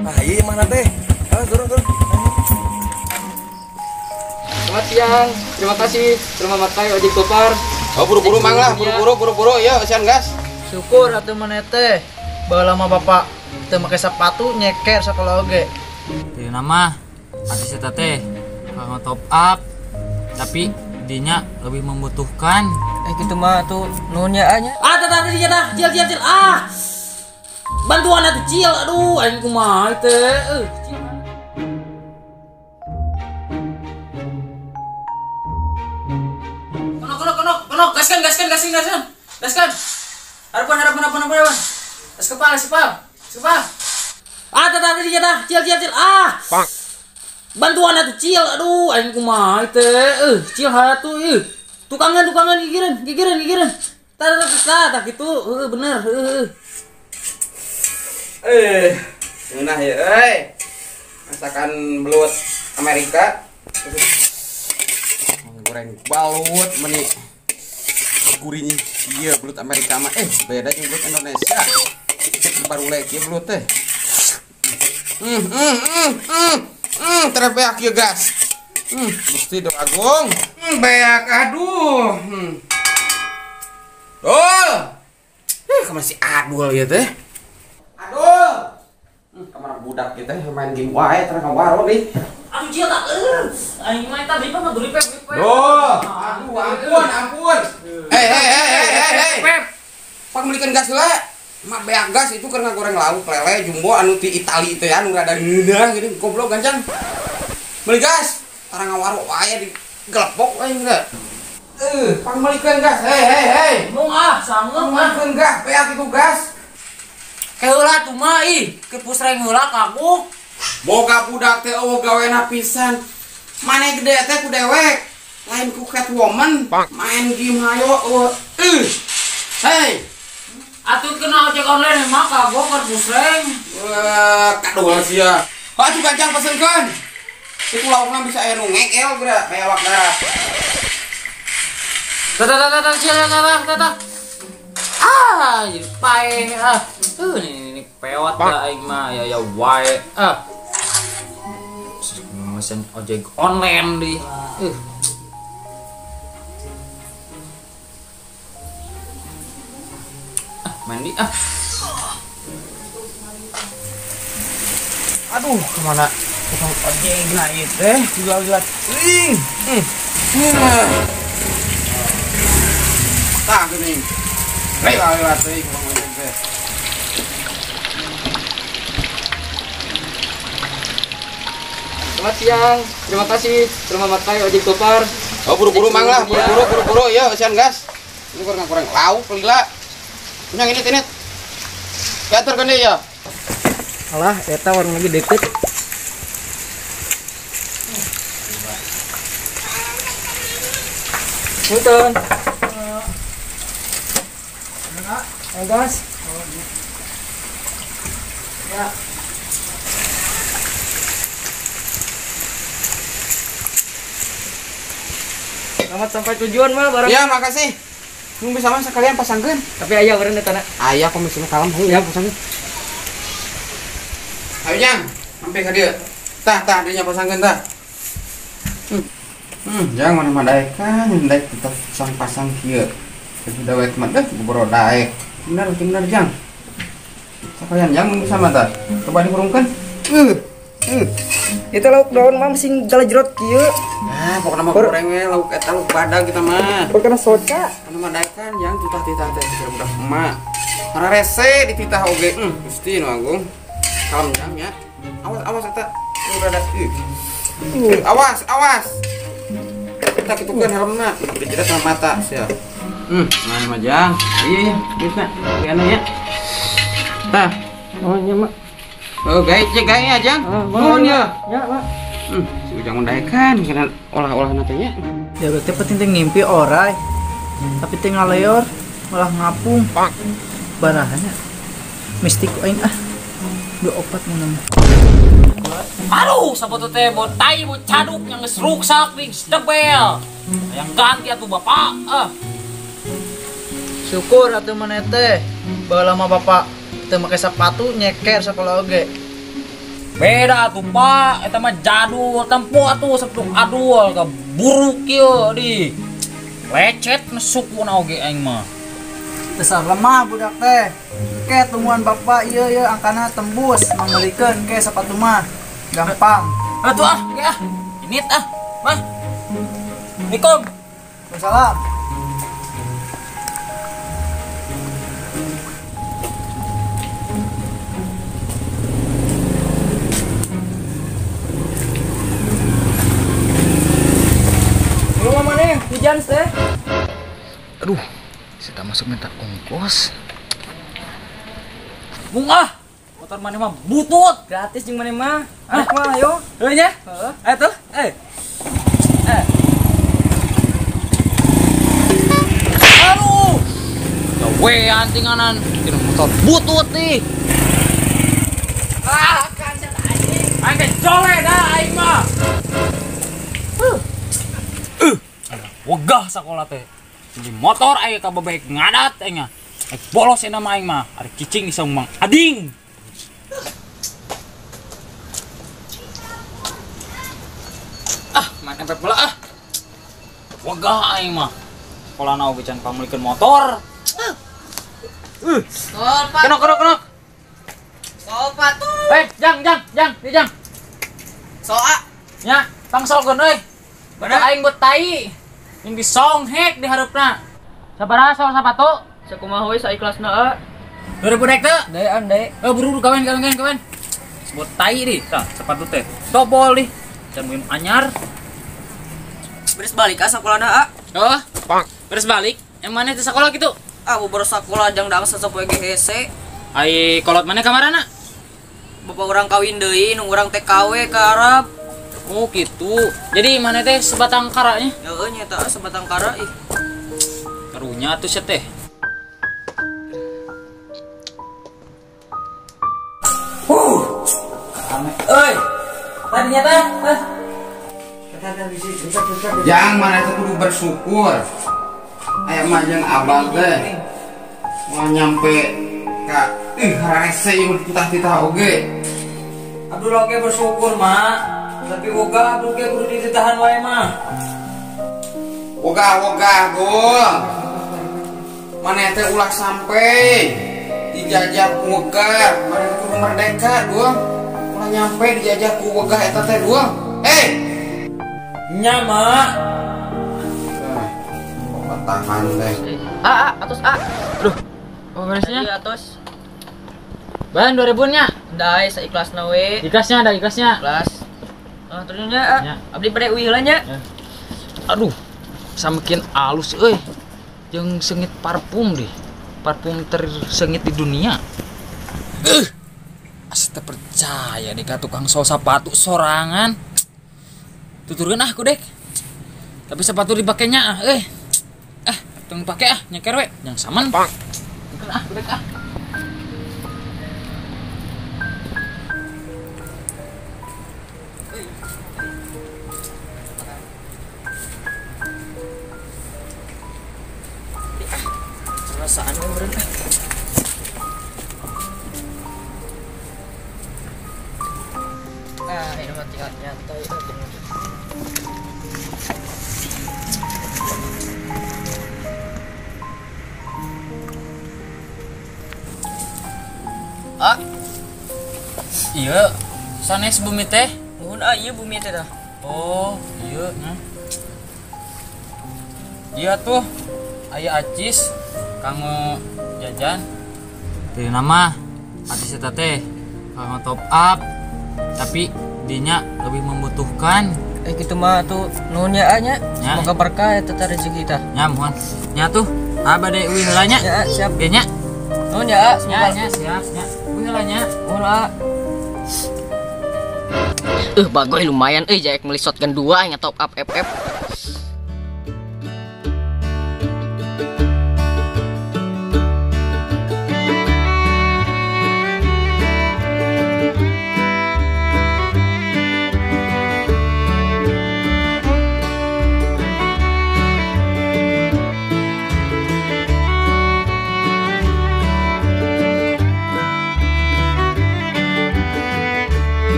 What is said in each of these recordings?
Nah, iya mana teh? Turun. Selamat siang, terima kasih. Terima makai ojek Gopar. Oh buru-buru mang lah, buru-buru ya asian gas. Syukur atuh mana teh. Baheula mah bapak teu make sepatu nyeker sakola oge. Teu nama artis eta teh kanggo top up tapi dinya lebih membutuhkan. Gitu mah tuh nunya anya. Tah dinya tah, cil. Bantuan atuh cil. Aduh, aing kumaha teh. Kono, gaskan. Harapan. Tas kepala, sipal. Tah dinya tah, cil. Bantuan atuh cil. Aduh, aing kumaha teh. Cil hatuh. Tukangan gigireun. Tah kitu, bener. Nah ya, masakan belut Amerika. Goreng balut meni gurinya. Iya belut Amerika mah beda jeung belut Indonesia. Baru lagi belut teh. Terbeak ya gas. Mesti do agung. Beak aduh. Dol. Kamu si adul ya teh. Aduh. Kamar budak kita main game wae terang waro nih. Aduh cil tak. Aing mah eta beli mah beli pep. Duh, aduh ampun. Pep. Pak belikan gas heula. Mak beak gas itu karena goreng lauk lele jumbo anu ti Itali teh anu rada ngeunah gini goblok gancang. Beli gas. Tarang waro wae di gelepok wae enggak. Pak belikan gas. Hei. Mung sangeum Belikan gas, beak itu gas. Heula tuh mah ke pusreng heula kaguk. Boga budak teh eueuh gawena pisan. Mane gede teh ku dewek. Lain ku Catwoman. Main game hayo Hei. Atuh kena ojek online mah kaguk ke pusreng. Kaduh sia. Atuh gancang pesenkeun. Itu laukna bisa aya nu ngekel geura aya awak darat. Tah cil. Jadi pae ini pewat lah aing mah ya wae mesen ojek online di mandi Aduh, kemana tukang ojek nah ieu teh gila. Tah geuning. Lewat teh ku ngomong teh. Selamat siang, terima kasih. Terima makai ojek Gopar. Oh buru-buru mang lah, buru-buru ya asian gas. Ini kurang lauk lila. Punya ini. Diatur kan dia ya. Alah, eta warung lagi deket. Punten. Gas. Ya. Selamat sampai tujuan mah barang. Ya, makasih. Nung bisa mah sekalian pasangkeun. Tapi aya urang eta na. Aya komisina kalem ya pasangkeun. Ayo Jang, sampai ka dieu. Tah dinya pasangkeun tah. Jang mana madaekan, daek kita pasang kieu. Jadi dawek mah deh boro daek. Bener Jang. Sekalian Jang mun bisa mah tah. Coba dihurungkeun. Itu lauk daun mah sing galajrot kieu. Nah, pokoknya mah goreng we lauk eta lauk badag kita mah. Pokona soca. Anu madaekan Jang titah-titah teh kira budak emak. Karena rese dititah oge. Gusti nu agung. Kalem Jang ya. Awas eta. Rada awas. Kita kitukeun helmna. Dijerat sama mata sia. Mana mah Jang. Iya, bisa. Anu ya. Tah. Oh nya mak. Oh, gawe ya Jang. Nuhun ya. Ya, Mak. Si Ujang mendaekan kena olah-olahan teh nya. Ya berarti penting teh ngimpi orai. Tapi teh ngaleor malah ngapung. Barahannya mistik aing dua opat mun. aduh sabotu teh botai bo caduk yang geus ruksak ning stebel yang ganti atuh bapak Syukur atuh maneh teh baheula mah bapak teu make sepatu nyeker sakola oge. Beda tuh Pak, eta mah jadul tempo atuh septuk adul ka buruk kieu di. Lecet mesuk puna oge aing mah. Besar lemah budak teh. Ke tungguan bapak ieu angkana tembus membelikan ke sepatu mah. Gampang. Atuh ah, ge ah. Init ah. Mah. Assalamualaikum. Waalaikumsalam. Lu mana nih? Hujan teh. Aduh, saya masuk minta ongkos. Bunga, motor mana mah butut. Gratis jeung mana mah. Anak mah ayo. Heuh nya? Heeh. Tuh, Aduh. Gawean tinganan, kira motor butut nih. Ah, kan anjing. Aing jole dah aing mah. Wegah sakola teh. Di motor aya kabebek ngadat aing mah. Bolos ena mah aing mah. Ari cicing di Mang Ading. Ah, main empet bola ah. Wegah aing mah. Sekolah na oge can pamulikeun motor. Sopat. Kenok. Sopat tuh. Jang. Soa. Nya, tangsolkeun euy. Bada aing buat tai. Yang disonghek di hareupeuna. Sabaraha soal sapatu? Sakumaha we saikhlasna a. 2000 dek teu? Dean deh. Buru kawen. Sebut tai di, tah sepatu teh. Tobol di. Can muim anyar. Beres balik sakolana a. Oh, beres balik. Yang mana itu sekolah gitu? Ah bubar sakola jang dang sasapoe GHC. Ai kolot mana kamarana? Bapak urang kawin deui nu urang TKW ke Arab. Oh gitu. Jadi mana teh sebatang karanya? Heeh nya eta sebatang kara ih. Karunya tuh set teh. Euy. Tadinya teh. Yang mana itu kudu bersyukur. Aya mah jeung abah teh. Mau nyampe ka rese ieu ditah-titah oge. Abdul oge bersyukur mak. Tapi woga Abdul ge kudu ditahan wae mah. Wogah gol. Mana teh ulah sampe dijajah ku wegah. Mana kudu merdeka doang. Ulah nyampe dijajah ku wegah eta teh doang. Nya mak. Tahan teh. Atus a. Aduh. Oh beresnya? Iya atus. Ban 2000 nya. Dai saikhlasna we. Ikhlasnya ada ikhlasnya. Kelas. Terusnya a. Ya. Abdi bade uih heula nya. Aduh. Samakin alus euy. Jeung sengit parfum deh. Parfum tersengit di dunia. Asa teu percaya deh ka tukang sol sepatu sorangan. Tuturkeun ah kudek. Tapi sepatu dipakainya tong pake nyeker we, yang saman. Tuturkeun ah kudek ah. Perasaan we meureun ini mah tinggal nyantai Iya, sanes bumi teh. Nuhun ieu bumi teh dah. Oh, iya nya. Iya tuh. Aya acis kanggo jajan. Teu nama acis eta teh kanggo top up. Tapi dinya lebih membutuhkan. Kitu mah tuh nuhun nya nya. Ya. Semoga berkah eta teh rezeki tah. Nya mohon. Nya tuh bade uwi heula nya. Ya siap. Ge nya. Nuhun ya semoga. Nya siap nya. Uwi heula nya. Nuhun a. Bagoy lumayan jaek meuli shotgun 2 nya top up FF.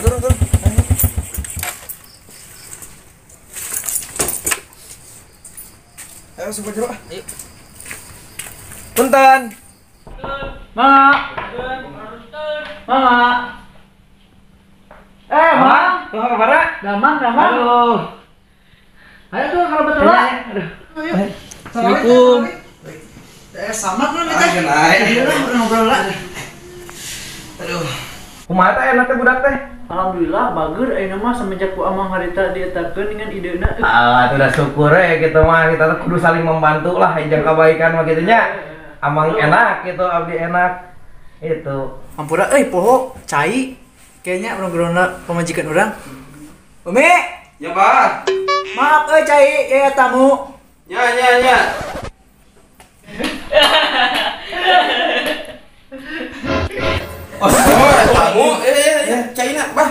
turun. Ayo sebuah jeruk. Ayo. Punten. Mama. Mama. Mang. Tuh kemana? Damang. Aduh. Ayo tuh kalau betul lah. Ayo. Assalamualaikum. Sama kan Ah, kenai. ngobrol lah. Aduh. Kumaha teh enak teh budak teh? Alhamdulillah bager ayeuna mah semenjak ku amang harita dietakeun dengan ideuna. Ah, itu udah syukur gitu mah kita tuh kudu saling membantu lah hijang kebaikan mah gitu nya. Amang enak gitu, abdi enak. Itu. Ampura poho cai kayaknya urang-urangna pamajikan urang. Umi, Ya, Pak. maaf cai ya tamu. Ya. Oh, kamu China, Bah.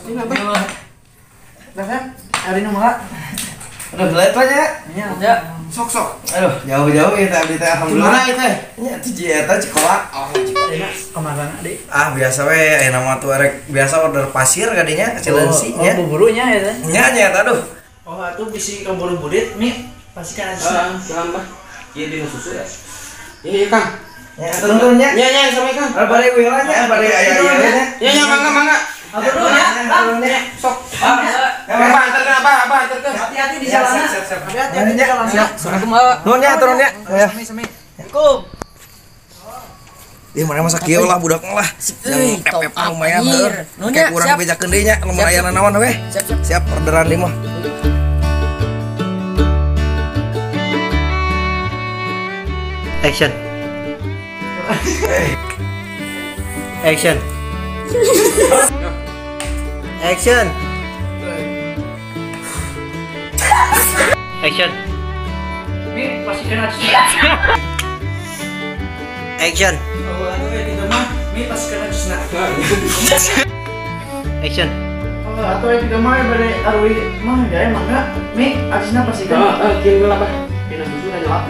China, Bah. Dah hari nu mah. Aduh, lihat aja. Ya. Sok. Aduh, jauh-jauh ya teh teh alhamdulillah. Gimana itu? Nya ti eta Cikola. Ayeuna kamarana deui. Ah, biasa we ayeuna mah tuh rek biasa order pasir kadinya Cileunsi nya. Buburunya ya teh. Nya aduh. Oh, atuh bisi kamburu burit mi pasti kan ada. Jangan, Bah. Ieu dina susu ya. Iya, Kang. Nya turun nya. Ya, sama Kang. Bade wila nya, bade aya nya. Ya, mangga. Aduh ya. Sok. Abah anterkeun, Abah anterkeun. Hati-hati di jalan. Siap. Hati-hati di jalan. Turun nya. Sami. Assalamualaikum. Ih, mana masa kieu lah budak lah. Yang pep lumayan heuh. Kayak kurang bejakeun deui nya, lamun aya nanaon we. Siap orderan di mah. Action. Action. Action. Action. Mi pasti kena. Action. Oh, anu we di mah mi pasti kena cisna. Action. Oh, atuh we di mah bade arwi mah gawe mangga. Mi acisna pasti kena. Kieu lah, Bah. Dina susu aja lah.